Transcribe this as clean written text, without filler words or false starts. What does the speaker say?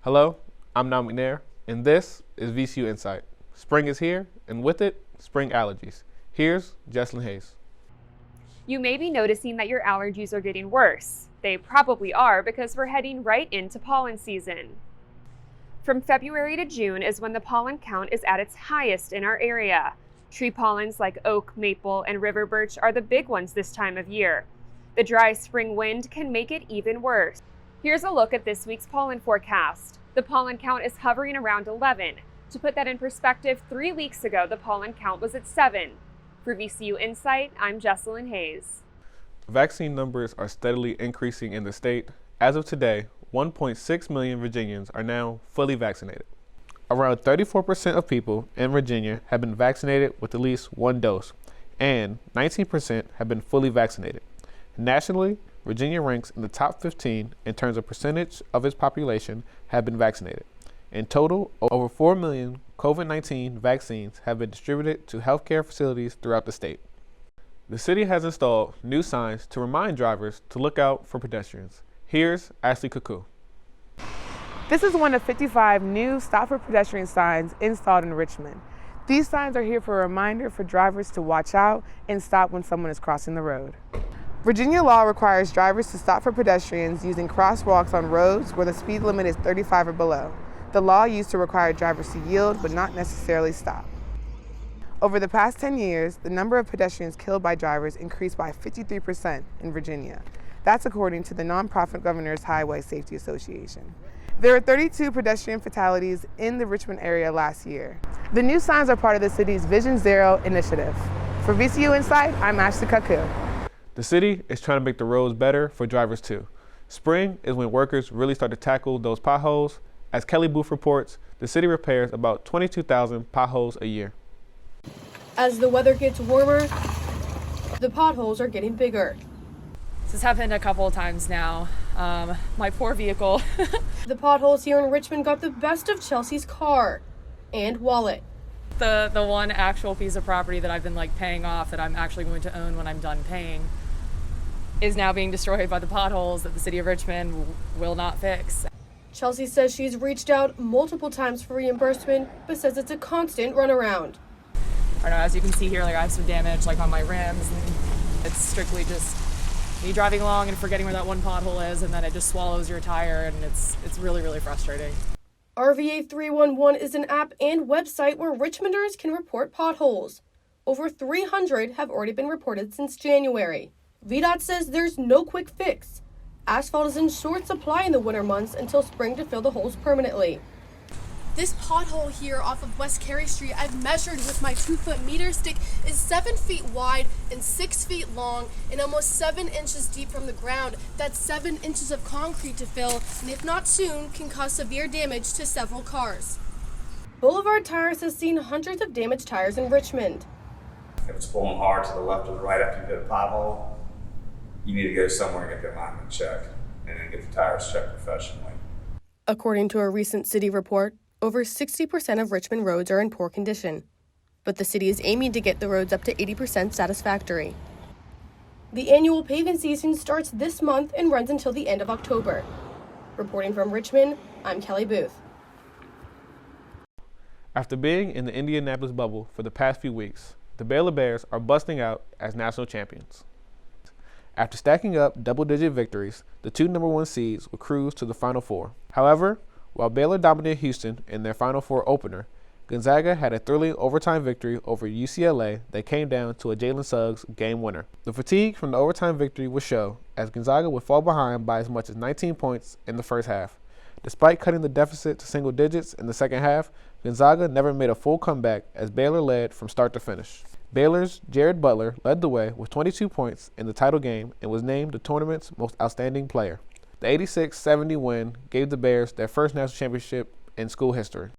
Hello, I'm Nam McNair, and this is VCU InSight. Spring is here, and with it, spring allergies. Here's Jesslyn Hayes. You may be noticing that your allergies are getting worse. They probably are because we're heading right into pollen season. From February to June is when the pollen count is at its highest in our area. Tree pollens like oak, maple, and river birch are the big ones this time of year. The dry spring wind can make it even worse. Here's a look at this week's pollen forecast. The pollen count is hovering around 11. To put that in perspective, 3 weeks ago, the pollen count was at 7. For VCU InSight, I'm Jesslyn Hayes. Vaccine numbers are steadily increasing in the state. As of today, 1.6 million Virginians are now fully vaccinated. Around 34% of people in Virginia have been vaccinated with at least one dose, and 19% have been fully vaccinated. Nationally, Virginia ranks in the top 15 in terms of percentage of its population have been vaccinated. In total, over 4 million COVID-19 vaccines have been distributed to healthcare facilities throughout the state. The city has installed new signs to remind drivers to look out for pedestrians. Here's Ashley Cuckoo. This is one of 55 new Stop for Pedestrian signs installed in Richmond. These signs are here for a reminder for drivers to watch out and stop when someone is crossing the road. Virginia law requires drivers to stop for pedestrians using crosswalks on roads where the speed limit is 35 or below. The law used to require drivers to yield but not necessarily stop. Over the past 10 years, the number of pedestrians killed by drivers increased by 53% in Virginia. That's according to the nonprofit Governor's Highway Safety Association. There were 32 pedestrian fatalities in the Richmond area last year. The new signs are part of the city's Vision Zero initiative. For VCU InSight, I'm Ashley Cuckoo. The city is trying to make the roads better for drivers too. Spring is when workers really start to tackle those potholes. As Kelly Booth reports, the city repairs about 22,000 potholes a year. As the weather gets warmer, the potholes are getting bigger. This has happened a couple of times now. My poor vehicle. The potholes here in Richmond got the best of Chelsea's car and wallet. The one actual piece of property that I've been paying off that I'm actually going to own when I'm done paying is now being destroyed by the potholes that the city of Richmond will not fix. Chelsea says she's reached out multiple times for reimbursement, but says it's a constant runaround. I don't know, as you can see here, I have some damage on my rims, and it's strictly just me driving along and forgetting where that one pothole is, and then it just swallows your tire, and it's really, really frustrating. RVA 311 is an app and website where Richmonders can report potholes. Over 300 have already been reported since January. VDOT says there's no quick fix. Asphalt is in short supply in the winter months until spring to fill the holes permanently. This pothole here off of West Carey Street, I've measured with my 2-foot meter stick, is 7 feet wide and 6 feet long and almost 7 inches deep from the ground. That's 7 inches of concrete to fill, and if not soon, can cause severe damage to several cars. Boulevard Tires has seen hundreds of damaged tires in Richmond. If it's pulling hard to the left or the right after you hit a pothole, you need to go somewhere and get the alignment checked and then get the tires checked professionally. According to a recent city report, over 60% of Richmond roads are in poor condition, but the city is aiming to get the roads up to 80% satisfactory. The annual paving season starts this month and runs until the end of October. Reporting from Richmond, I'm Kelly Booth. After being in the Indianapolis bubble for the past few weeks, the Baylor Bears are busting out as national champions. After stacking up double-digit victories, the two number 1 seeds will cruise to the Final Four. However, while Baylor dominated Houston in their Final Four opener, Gonzaga had a thrilling overtime victory over UCLA that came down to a Jalen Suggs game winner. The fatigue from the overtime victory would show, as Gonzaga would fall behind by as much as 19 points in the first half. Despite cutting the deficit to single digits in the second half, Gonzaga never made a full comeback as Baylor led from start to finish. Baylor's Jared Butler led the way with 22 points in the title game and was named the tournament's most outstanding player. The 86-70 win gave the Bears their first national championship in school history.